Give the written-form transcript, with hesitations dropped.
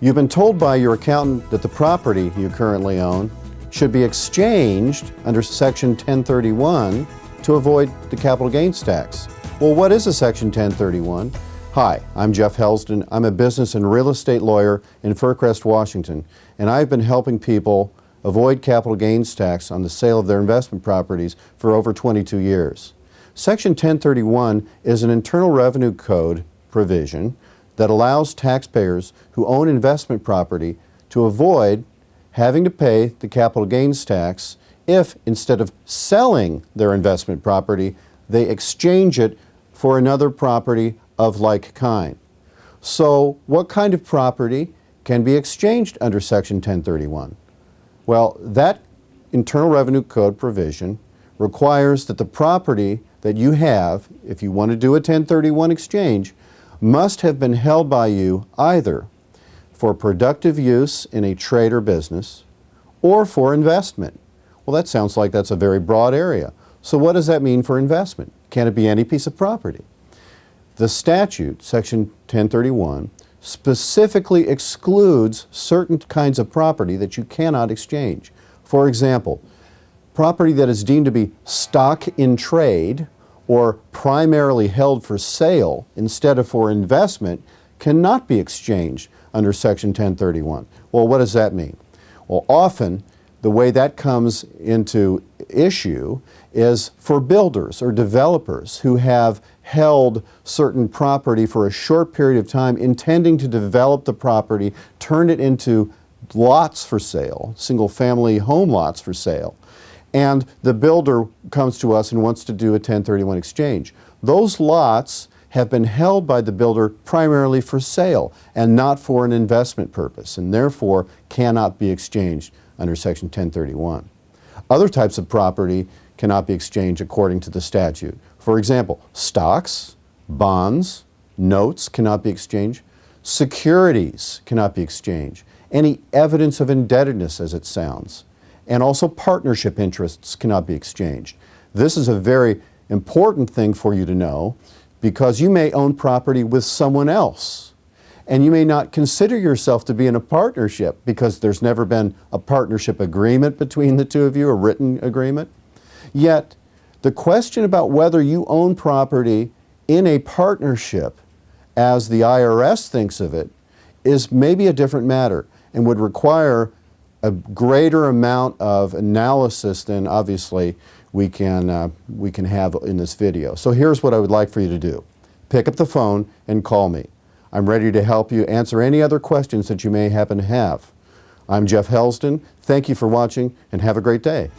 You've been told by your accountant that the property you currently own should be exchanged under Section 1031 to avoid the capital gains tax. Well, what is a Section 1031? Hi, I'm Jeff Helsdon. I'm a business and real estate lawyer in Faircrest, Washington, and I've been helping people avoid capital gains tax on the sale of their investment properties for over 22 years. Section 1031 is an Internal Revenue Code provision that allows taxpayers who own investment property to avoid having to pay the capital gains tax if, instead of selling their investment property, they exchange it for another property of like kind. So, what kind of property can be exchanged under Section 1031? Well, that Internal Revenue Code provision requires that the property that you have, if you want to do a 1031 exchange, must have been held by you either for productive use in a trade or business or for investment. Well, that sounds like that's a very broad area. So what does that mean for investment? Can it be any piece of property? The statute, Section 1031, specifically excludes certain kinds of property that you cannot exchange. For example, property that is deemed to be stock in trade or primarily held for sale instead of for investment cannot be exchanged under Section 1031. Well, what does that mean? Well, often the way that comes into issue is for builders or developers who have held certain property for a short period of time, intending to develop the property, turn it into lots for sale, single-family home lots for sale. And the builder comes to us and wants to do a 1031 exchange. Those lots have been held by the builder primarily for sale and not for an investment purpose, and therefore cannot be exchanged under Section 1031. Other types of property cannot be exchanged according to the statute. For example, stocks, bonds, notes cannot be exchanged. Securities cannot be exchanged. Any evidence of indebtedness, as it sounds. And also partnership interests cannot be exchanged. This is a very important thing for you to know because you may own property with someone else and you may not consider yourself to be in a partnership because there's never been a partnership agreement between the two of you, a written agreement. Yet, the question about whether you own property in a partnership, as the IRS thinks of it, is maybe a different matter and would require a greater amount of analysis than obviously we can have in this video. So here's what I would like for you to do. Pick up the phone and call me. I'm ready to help you answer any other questions that you may happen to have. I'm Jeff Helsdon. Thank you for watching and have a great day.